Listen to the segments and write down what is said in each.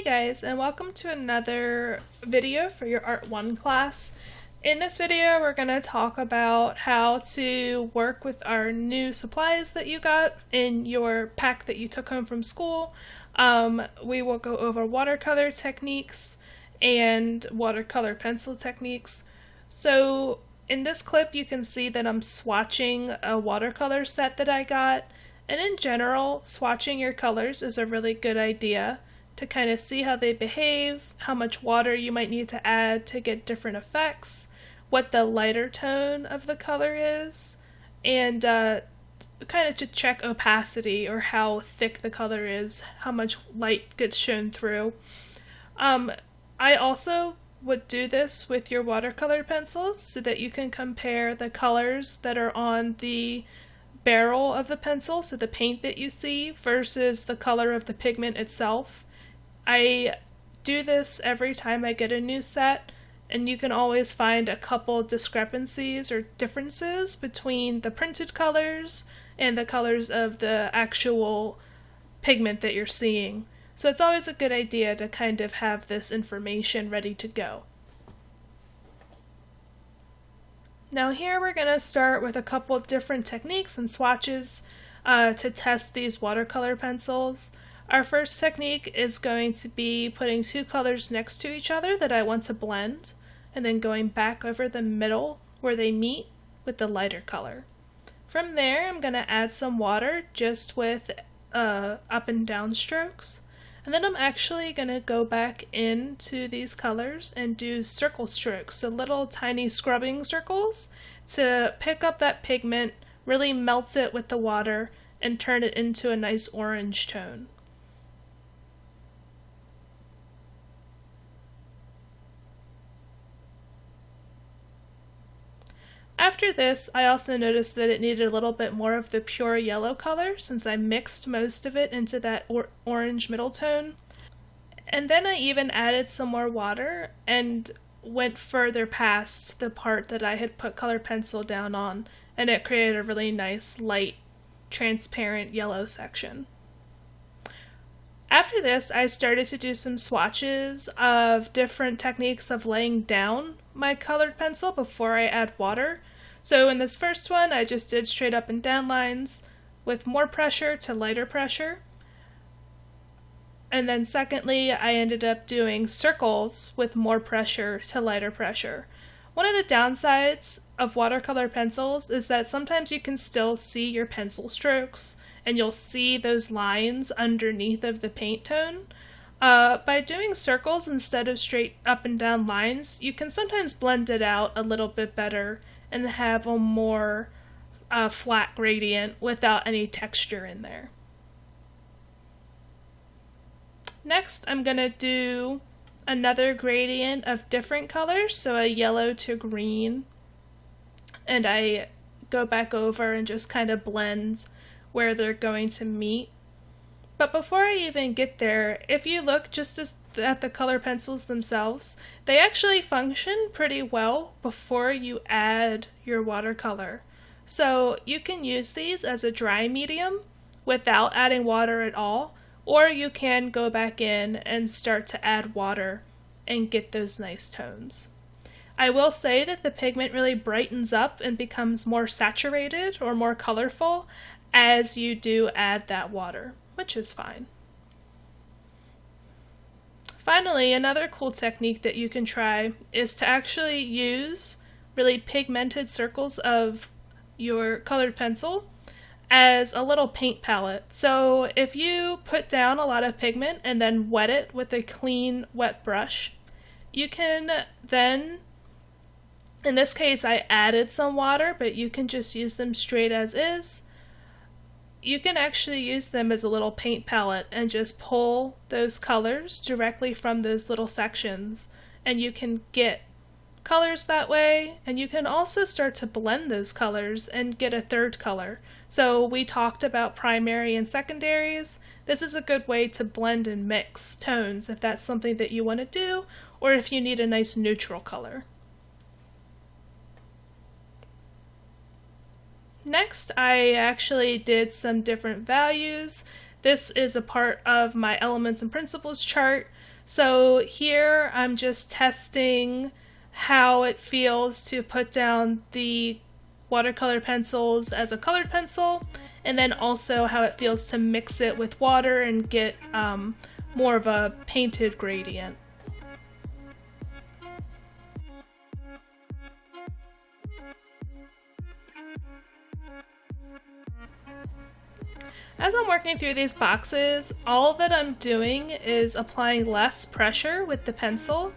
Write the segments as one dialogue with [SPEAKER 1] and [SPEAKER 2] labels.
[SPEAKER 1] Hey guys, and welcome to another video for your Art 1 class. In this video, we're going to talk about how to work with our new supplies that you got in your pack that you took home from school. We will go over watercolor techniques and watercolor pencil techniques. So in this clip, you can see that I'm swatching a watercolor set that I got. And in general, swatching your colors is a really good idea to kind of see how they behave, how much water you might need to add to get different effects, what the lighter tone of the color is, and kind of to check opacity or how thick the color is, how much light gets shown through. I also would do this with your watercolor pencils so that you can compare the colors that are on the barrel of the pencil, so the paint that you see, versus the color of the pigment itself. I do this every time I get a new set, and you can always find a couple discrepancies or differences between the printed colors and the colors of the actual pigment that you're seeing. So it's always a good idea to kind of have this information ready to go. Now here we're going to start with a couple different techniques and swatches to test these watercolor pencils. Our first technique is going to be putting two colors next to each other that I want to blend, and then going back over the middle where they meet with the lighter color. From there, I'm going to add some water just with up and down strokes, and then I'm actually going to go back into these colors and do circle strokes, so little tiny scrubbing circles to pick up that pigment, really melt it with the water, and turn it into a nice orange tone. After this, I also noticed that it needed a little bit more of the pure yellow color since I mixed most of it into that orange middle tone. And then I even added some more water and went further past the part that I had put colored pencil down on, and it created a really nice light transparent yellow section. After this, I started to do some swatches of different techniques of laying down my colored pencil before I add water. So in this first one, I just did straight up and down lines with more pressure to lighter pressure. And then secondly, I ended up doing circles with more pressure to lighter pressure. One of the downsides of watercolor pencils is that sometimes you can still see your pencil strokes, and you'll see those lines underneath of the paint tone. By doing circles instead of straight up and down lines, you can sometimes blend it out a little bit better and have a more flat gradient without any texture in there. Next, I'm going to do another gradient of different colors, so a yellow to green, and I go back over and just kind of blend where they're going to meet. But before I even get there, if you look just at the color pencils themselves, they actually function pretty well before you add your watercolor. So you can use these as a dry medium without adding water at all, or you can go back in and start to add water and get those nice tones. I will say that the pigment really brightens up and becomes more saturated or more colorful as you do add that water, which is fine. Finally, another cool technique that you can try is to actually use really pigmented circles of your colored pencil as a little paint palette. So if you put down a lot of pigment and then wet it with a clean, wet brush, you can then, in this case I added some water, but you can just use them straight as is. You can actually use them as a little paint palette and just pull those colors directly from those little sections, and you can get colors that way, and you can also start to blend those colors and get a third color. So we talked about primary and secondaries. This is a good way to blend and mix tones if that's something that you want to do, or if you need a nice neutral color. Next, I actually did some different values This is a part of my elements and principles chart. So here I'm just testing how it feels to put down the watercolor pencils as a colored pencil, and then also how it feels to mix it with water and get more of a painted gradient. As I'm working through these boxes, all that I'm doing is applying less pressure with the pencil.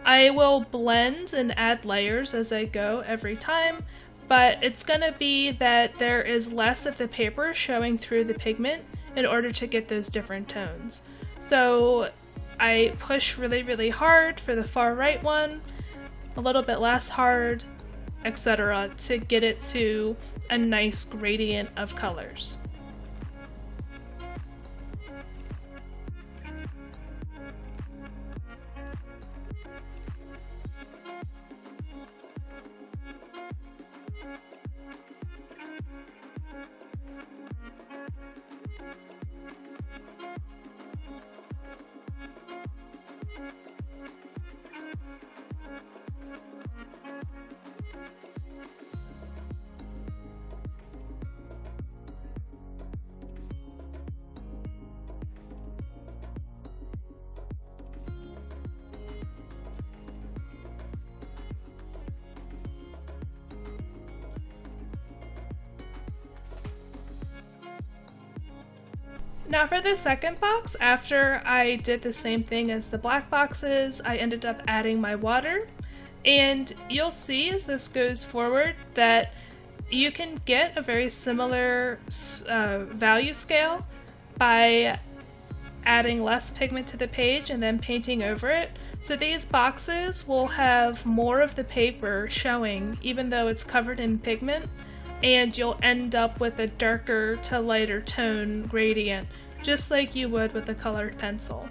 [SPEAKER 1] I will blend and add layers as I go every time, but it's going to be that there is less of the paper showing through the pigment in order to get those different tones. So I push really, really hard for the far right one, a little bit less hard, etc. to get it to a nice gradient of colors. Now for the second box, after I did the same thing as the black boxes, I ended up adding my water, and you'll see as this goes forward that you can get a very similar value scale by adding less pigment to the page and then painting over it. So these boxes will have more of the paper showing even though it's covered in pigment, and you'll end up with a darker to lighter tone gradient, just like you would with a colored pencil.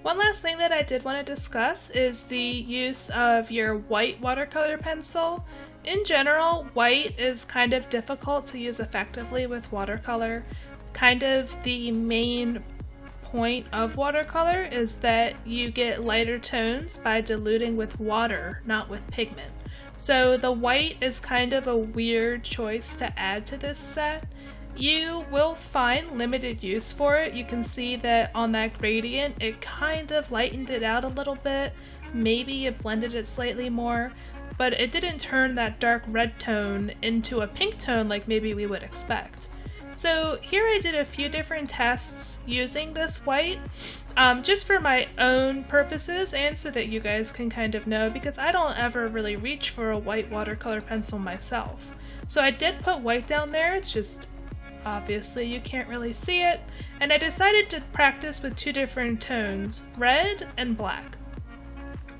[SPEAKER 1] One last thing that I did want to discuss is the use of your white watercolor pencil. In general, white is kind of difficult to use effectively with watercolor. Kind of the main point of watercolor is that you get lighter tones by diluting with water, not with pigment. So the white is kind of a weird choice to add to this set. You will find limited use for it. You can see that on that gradient it kind of lightened it out a little bit, maybe it blended it slightly more, but it didn't turn that dark red tone into a pink tone like maybe we would expect. So here I did a few different tests using this white, just for my own purposes and so that you guys can kind of know, because I don't ever really reach for a white watercolor pencil myself. So I did put white down there, it's just obviously you can't really see it, and I decided to practice with two different tones, red and black.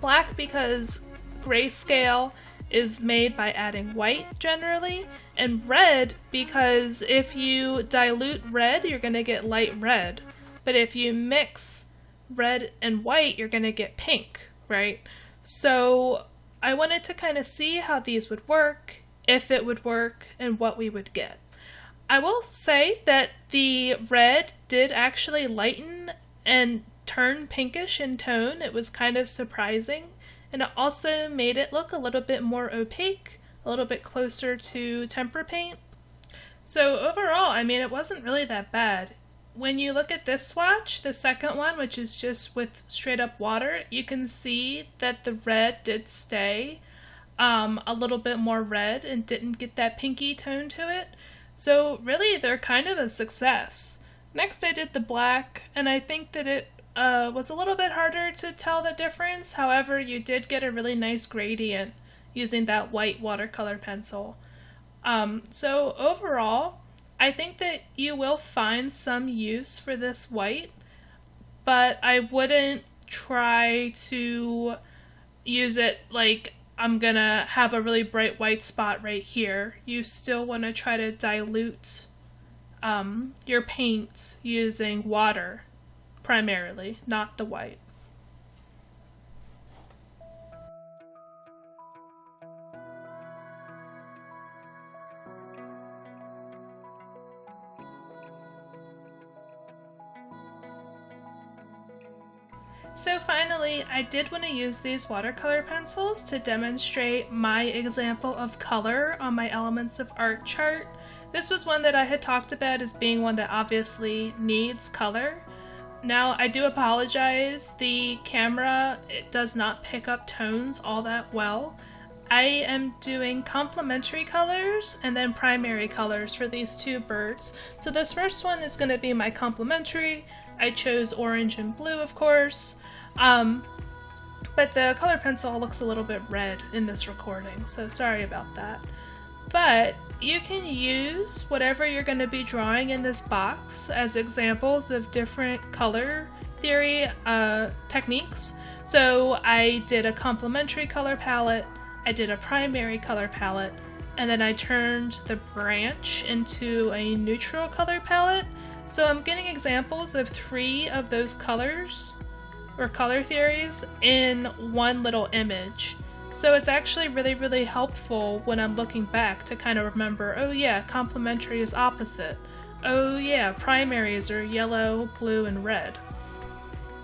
[SPEAKER 1] Black because grayscale is made by adding white generally, and red because if you dilute red you're going to get light red, but if you mix red and white you're going to get pink, right? So I wanted to kind of see how these would work, if it would work, and what we would get. I will say that the red did actually lighten and turn pinkish in tone. It was kind of surprising, and it also made it look a little bit more opaque, a little bit closer to tempera paint. So overall, I mean, it wasn't really that bad. When you look at this swatch, the second one, which is just with straight up water, you can see that the red did stay a little bit more red and didn't get that pinky tone to it. So really, they're kind of a success. Next I did the black, and I think that it was a little bit harder to tell the difference. However, you did get a really nice gradient using that white watercolor pencil. So overall, I think that you will find some use for this white, but I wouldn't try to use it like I'm gonna have a really bright white spot right here, you still want to try to dilute your paint using water primarily, not the white. So finally, I did want to use these watercolor pencils to demonstrate my example of color on my Elements of Art chart. This was one that I had talked about as being one that obviously needs color. Now, I do apologize, the camera, it does not pick up tones all that well. I am doing complementary colors and then primary colors for these two birds. So this first one is going to be my complementary. I chose orange and blue, of course. But the color pencil looks a little bit red in this recording, so sorry about that. But you can use whatever you're going to be drawing in this box as examples of different color theory techniques. So I did a complementary color palette, I did a primary color palette, and then I turned the branch into a neutral color palette. So I'm getting examples of 3 of those colors or color theories in one little image. So it's actually really, really helpful when I'm looking back to kind of remember, oh yeah, complementary is opposite. Oh yeah, primaries are yellow, blue, and red.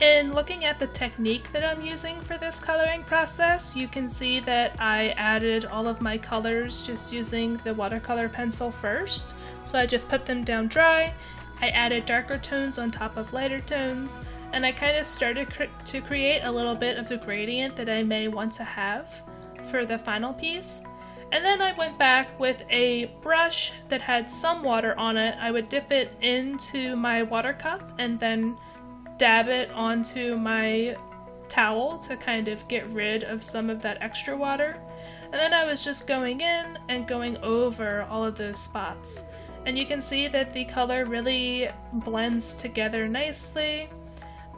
[SPEAKER 1] In looking at the technique that I'm using for this coloring process, you can see that I added all of my colors just using the watercolor pencil first. So I just put them down dry, I added darker tones on top of lighter tones, and I kind of started to create a little bit of the gradient that I may want to have for the final piece. And then I went back with a brush that had some water on it. I would dip it into my water cup and then dab it onto my towel to kind of get rid of some of that extra water. And then I was just going in and going over all of those spots. And you can see that the color really blends together nicely.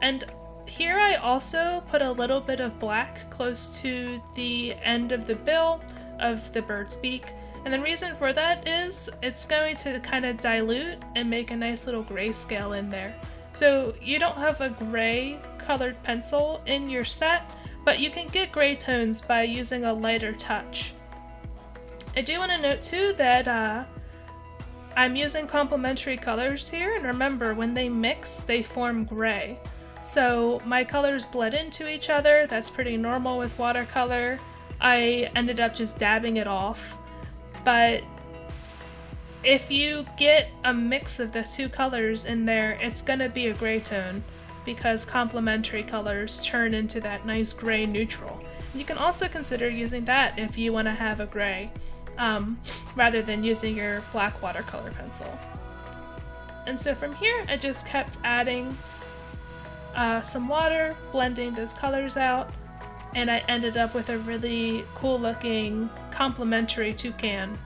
[SPEAKER 1] And here I also put a little bit of black close to the end of the bill of the bird's beak. And the reason for that is it's going to kind of dilute and make a nice little grayscale in there. So you don't have a gray colored pencil in your set, but you can get gray tones by using a lighter touch. I do want to note too that I'm using complementary colors here, and remember, when they mix, they form gray. So my colors blend into each other. That's pretty normal with watercolor. I ended up just dabbing it off. But if you get a mix of the two colors in there, it's gonna be a gray tone because complementary colors turn into that nice gray neutral. You can also consider using that if you want to have a gray, rather than using your black watercolor pencil. And so from here, I just kept adding some water, blending those colors out, and I ended up with a really cool looking complementary toucan.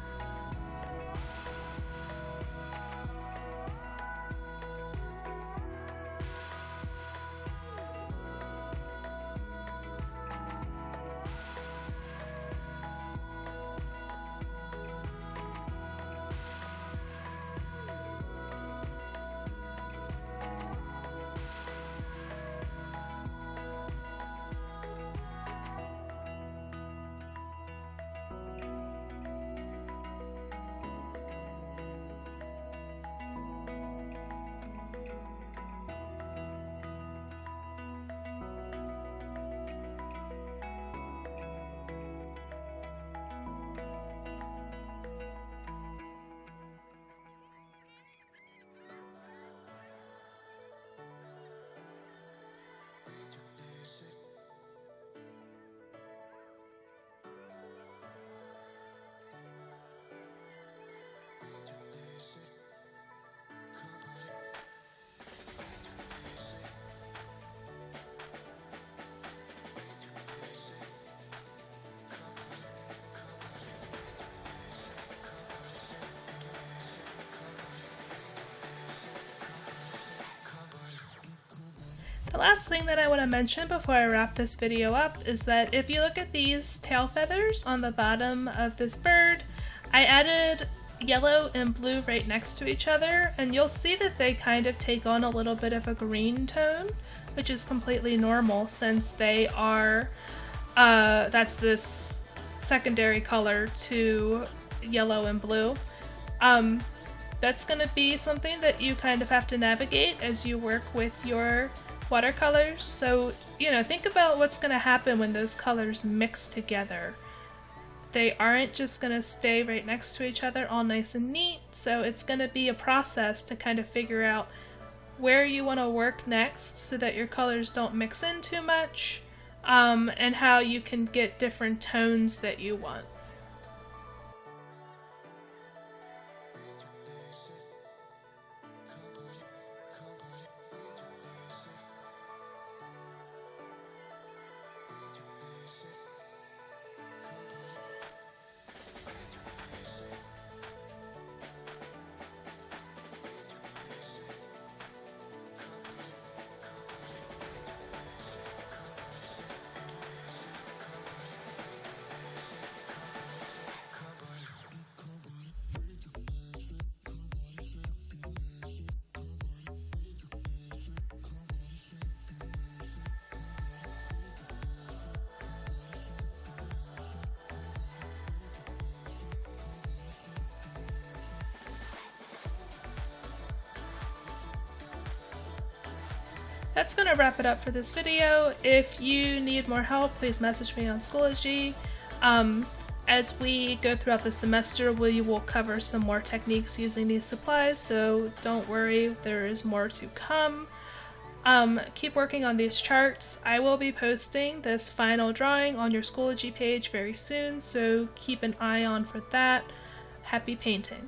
[SPEAKER 1] The last thing that I want to mention before I wrap this video up is that if you look at these tail feathers on the bottom of this bird, I added yellow and blue right next to each other, and you'll see that they kind of take on a little bit of a green tone, which is completely normal since they are, that's this secondary color to yellow and blue. That's going to be something that you kind of have to navigate as you work with your watercolors. So, you know, think about what's going to happen when those colors mix together. They aren't just going to stay right next to each other all nice and neat, so it's going to be a process to kind of figure out where you want to work next so that your colors don't mix in too much, and how you can get different tones that you want. That's going to wrap it up for this video. If you need more help, please message me on Schoology. As we go throughout the semester, we will cover some more techniques using these supplies, so don't worry, there is more to come. Keep working on these charts. I will be posting this final drawing on your Schoology page very soon, so keep an eye on for that. Happy painting!